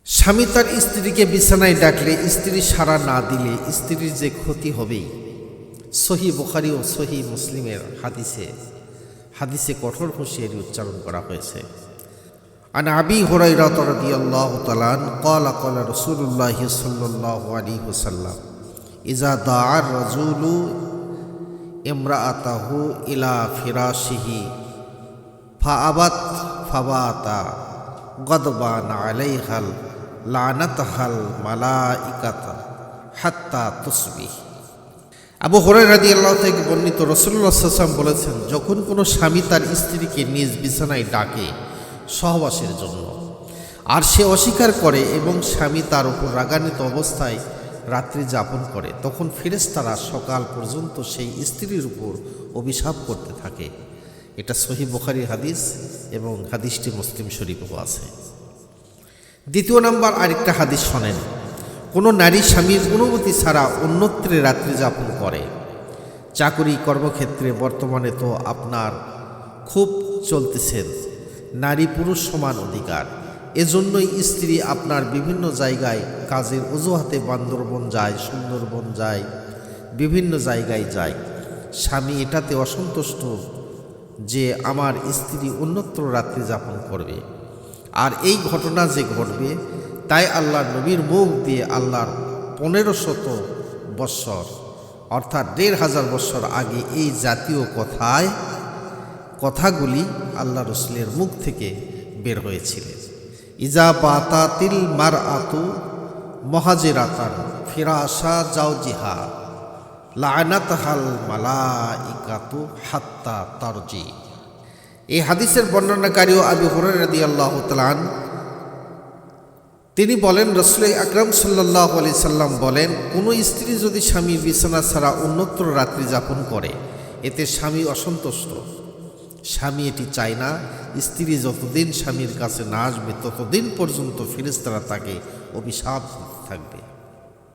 স্বামী তার স্ত্রীকে বিছানায় ডাকলে স্ত্রী সাড়া না দিলে স্ত্রীর যে ক্ষতি হবেই, সহি বুখারী ও সহি মুসলিমের হাদিসে কঠোর হুঁশিয়ারি উচ্চারণ করা হয়েছে। আন আবি হুরায়রা রাদিয়াল্লাহু তাআলা ক্বালা ক্বালা রাসূলুল্লাহ সাল্লাল্লাহু আলাইহি ওয়াসাল্লাম ইযা দাআর রাজুলু ইমরাআতাহু ইলা ফিরাশিহি ফাআবাত ফাবাতা গদবান আলাইহাল লানাতহাল মালাইকাতা হাত্তা তুসবিহ। আবু হুরায়রা রাদিয়াল্লাহু থেকে বর্ণিত, রাসূলুল্লাহ সাল্লাল্লাহু আলাইহি ওয়াসাল্লাম বলেছেন, যখন কোনো স্বামী তার স্ত্রীকে নিজ বিছানায় ডাকে সহবাসের জন্য আর সে অস্বীকার করে এবং স্বামী তার উপর রাগান্বিত অবস্থায় রাত্রি যাপন করে, তখন ফেরেশতারা সকাল পর্যন্ত সেই স্ত্রীর উপর অভিশাপ করতে থাকে। এটা সহিহ বুখারীর হাদিস এবং হাদিসটি মুসলিম শরীফেও আছে। দ্বিতীয় নাম্বার আরেকটা হাদিস শোনেন, কোনো নারী স্বামীর অনুমতি ছাড়া অন্যত্রে রাত্রি যাপন করে। চাকরি কর্মক্ষেত্রে বর্তমানে তো আপনার খুব চলতেছেন নারী পুরুষ সমান অধিকার, এজন্যই স্ত্রী আপনার বিভিন্ন জায়গায় কাজের অজুহাতে বান্দরবন যায়, সুন্দরবন যায়, বিভিন্ন জায়গায় যায়। স্বামী এটাতে অসন্তুষ্ট যে আমার স্ত্রী অন্যত্র রাত্রি যাপন করবে, আর এই ঘটনা যে ঘটবে তাই আল্লাহর নবীর মুখ দিয়ে আল্লাহর 1500 বৎসর অর্থাৎ 1500 বৎসর আগে এই জাতীয় কথাগুলি আল্লাহ রসুলের মুখ থেকে বের হয়েছিলেন। ইজা বাতাতিল মারআতু মুহাজিরাতান ফিরাশা জাওজিহা লা'নাতাহাল মালাইকাতু হাত্তা তারজি। এই হাদিসের বর্ণনাকারী আবু হুরায়রা রাদিয়াল্লাহু তাআলা তিনি বলেন, রাসূল আকরাম সাল্লাল্লাহু আলাইহি সাল্লাম বলেন, কোনো স্ত্রী যদি স্বামীর বিছানা ছাড়া অন্যত্র রাত্রি যাপন করে এতে স্বামী অসন্তুষ্ট। স্বামী এটি চায় না। স্ত্রী যতদিন স্বামীর কাছে না আসবে ততদিন পর্যন্ত ফেরেশতারা তাকে অভিশাপ দিতে থাকবে।